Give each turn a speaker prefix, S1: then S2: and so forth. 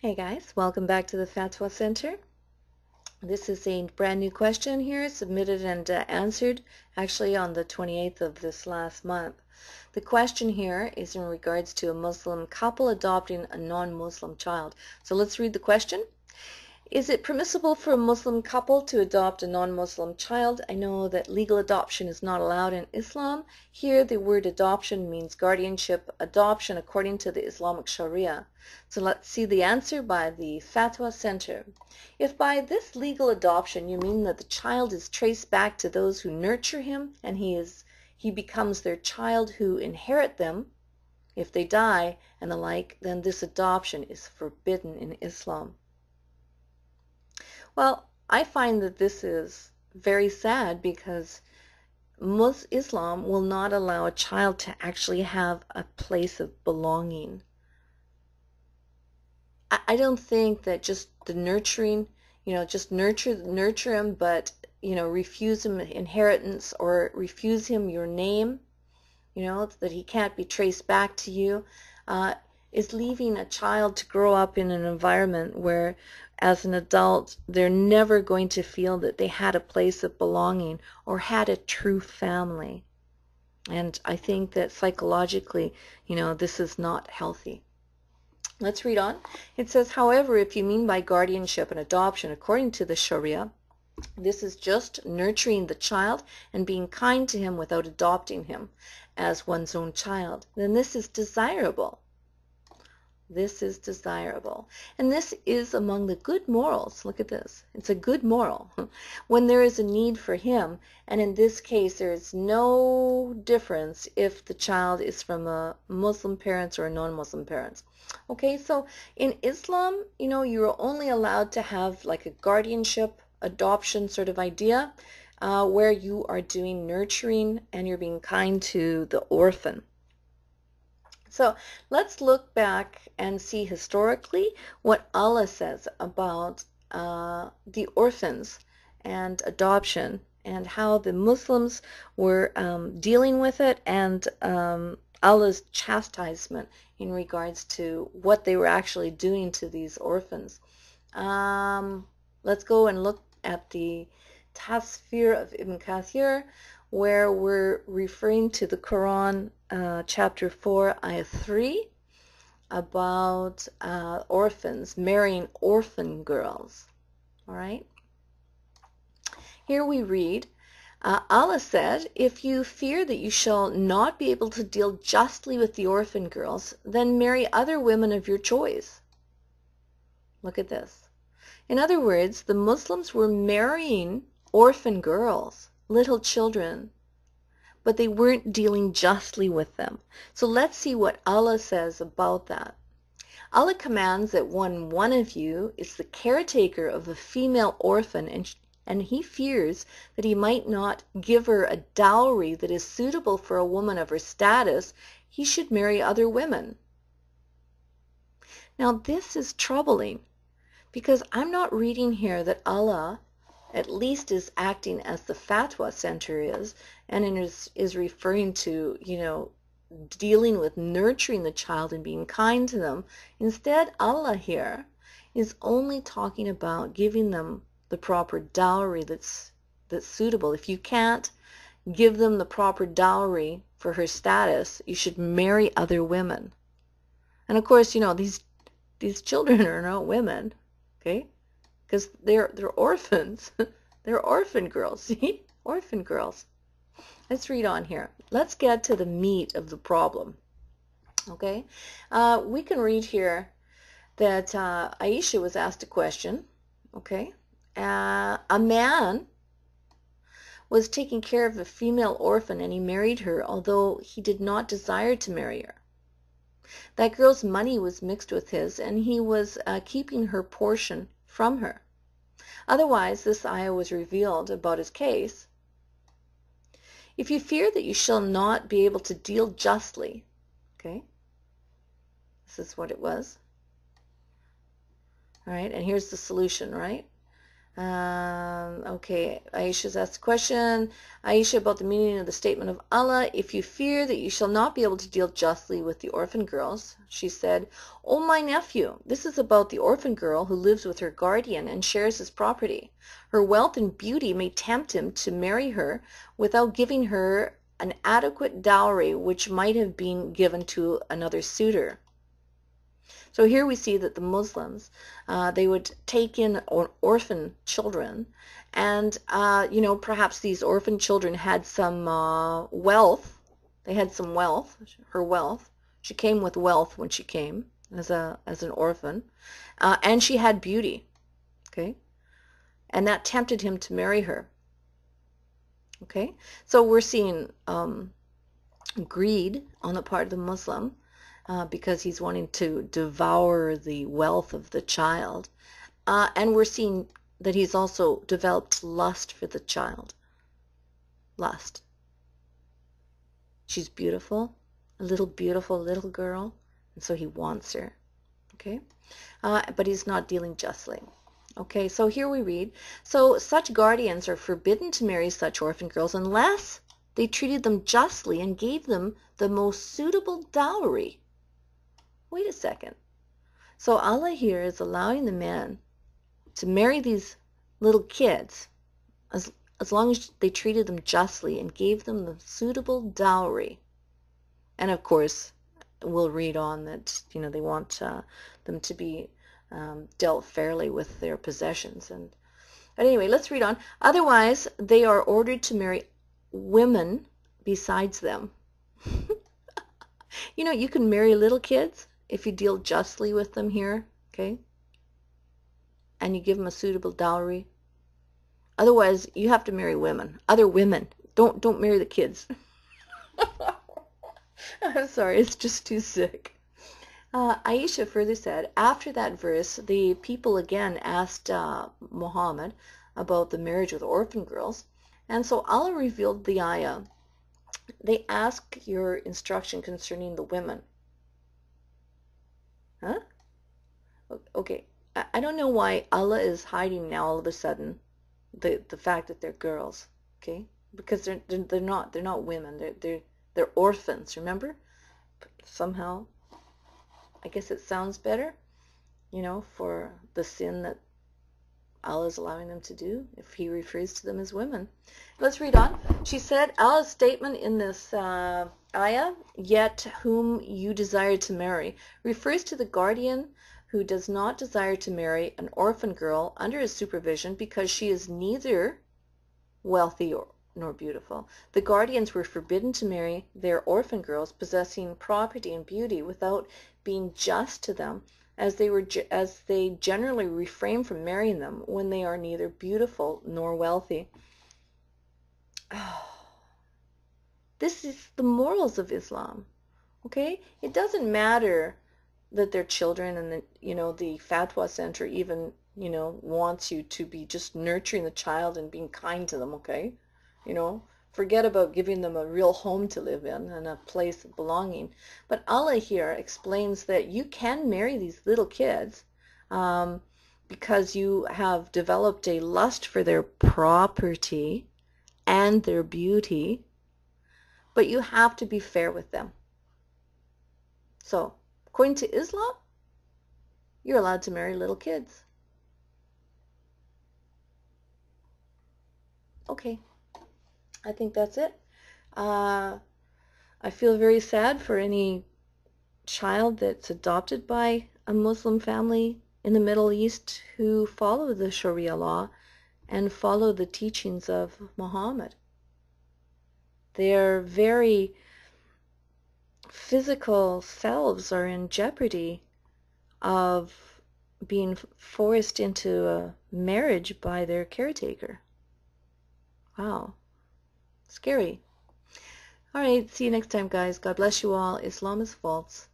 S1: Hey guys, welcome back to the FAtwA Center. This is a brand new question here, submitted and answered actually on the 28th of this last month. The question here is in regards to a Muslim couple adopting a non-Muslim child. So let's read the question. Is it permissible for a Muslim couple to adopt a non-Muslim child? I know that legal adoption is not allowed in Islam. Here the word adoption means guardianship, adoption according to the Islamic Sharia. So let's see the answer by the FAtwA Center. If by this legal adoption you mean that the child is traced back to those who nurture him and he becomes their child who inherit them, if they die and the like, then this adoption is forbidden in Islam. Well, I find that this is very sad because Islam will not allow a child to actually have a place of belonging. I don't think that just the nurturing, just nurture him, but, refuse him inheritance or refuse him your name, that he can't be traced back to you, is leaving a child to grow up in an environment where as an adult they're never going to feel that they had a place of belonging or had a true family. And I think that psychologically, this is not healthy. Let's read on. It says, however, if you mean by guardianship and adoption according to the Sharia, this is just nurturing the child and being kind to him without adopting him as one's own child, then this is desirable. This is desirable. And this is among the good morals. Look at this. It's a good moral. When there is a need for him, and in this case there is no difference if the child is from a Muslim parents or a non-Muslim parents. Okay, so in Islam, you're only allowed to have like a guardianship, adoption sort of idea where you are doing nurturing and you're being kind to the orphan. So let's look back and see historically what Allah says about the orphans and adoption and how the Muslims were dealing with it, and Allah's chastisement in regards to what they were actually doing to these orphans. Let's go and look at the Tafsir of Ibn Kathir, where we're referring to the Quran, chapter 4, ayah 3, about orphans, marrying orphan girls. All right? Here we read, Allah said, if you fear that you shall not be able to deal justly with the orphan girls, then marry other women of your choice. Look at this. In other words, the Muslims were marrying orphan girls, little children, but they weren't dealing justly with them. So let's see what Allah says about that. Allah commands that one of you is the caretaker of a female orphan, and he fears that he might not give her a dowry that is suitable for a woman of her status. He should marry other women. Now this is troubling, because I'm not reading here that Allah at least is acting as the FAtwA Center is, and is referring to, dealing with nurturing the child and being kind to them. Instead, Allah here is only talking about giving them the proper dowry that's suitable. If you can't give them the proper dowry for her status, you should marry other women. And of course, these children are not women, okay? Because they're orphans. They're orphan girls. See? Orphan girls. Let's read on here. Let's get to the meat of the problem. Okay? We can read here that Aisha was asked a question. Okay? A man was taking care of a female orphan and he married her, although he did not desire to marry her. That girl's money was mixed with his, and he was keeping her portion from her. Otherwise, this ayah was revealed about his case. If you fear that you shall not be able to deal justly, okay, this is what it was. All right, and here's the solution, right? Okay, Aisha's asked a question. Aisha, about the meaning of the statement of Allah, if you fear that you shall not be able to deal justly with the orphan girls, she said, "O my nephew, this is about the orphan girl who lives with her guardian and shares his property. Her wealth and beauty may tempt him to marry her without giving her an adequate dowry which might have been given to another suitor." So here we see that the Muslims, they would take in orphan children, and perhaps these orphan children had some wealth. They had some wealth, her wealth. She came with wealth when she came as an orphan, and she had beauty. Okay, and that tempted him to marry her. Okay, so we're seeing greed on the part of the Muslim. Because he's wanting to devour the wealth of the child. And we're seeing that he's also developed lust for the child. Lust. She's beautiful, a little beautiful little girl, and so he wants her. Okay? But he's not dealing justly. Okay, so here we read, so such guardians are forbidden to marry such orphan girls unless they treated them justly and gave them the most suitable dowry. Wait a second. So Allah here is allowing the man to marry these little kids as long as they treated them justly and gave them the suitable dowry. And of course, we'll read on that they want them to be dealt fairly with their possessions. But anyway, let's read on. Otherwise, they are ordered to marry women besides them. You can marry little kids if you deal justly with them here, okay? And you give them a suitable dowry. Otherwise, you have to marry women, other women. Don't marry the kids. I'm sorry, it's just too sick. Aisha further said, after that verse, the people again asked Muhammad about the marriage with orphan girls. And so Allah revealed the ayah. They ask your instruction concerning the women. Huh? Okay, I don't know why Allah is hiding now all of a sudden the fact that they're girls, okay? Because they're not women. They're orphans, remember? But somehow, I guess it sounds better, for the sin that Allah is allowing them to do if he refers to them as women. Let's read on. She said, Allah's statement in this ayah, yet whom you desire to marry, refers to the guardian who does not desire to marry an orphan girl under his supervision because she is neither wealthy nor beautiful. The guardians were forbidden to marry their orphan girls possessing property and beauty without being just to them, as they generally refrain from marrying them when they are neither beautiful nor wealthy. Oh, this is the morals of Islam. Okay? It doesn't matter that they're children and that, the FAtwA Center even, wants you to be just nurturing the child and being kind to them, okay? Forget about giving them a real home to live in and a place of belonging. But Allah here explains that you can marry these little kids because you have developed a lust for their property and their beauty, but you have to be fair with them. So, according to Islam, you're allowed to marry little kids. Okay. I think that's it. I feel very sad for any child that's adopted by a Muslim family in the Middle East who follow the Sharia law and follow the teachings of Muhammad. Their very physical selves are in jeopardy of being forced into a marriage by their caretaker. Wow. Scary. All right, see you next time, guys. God bless you all. Islam is false.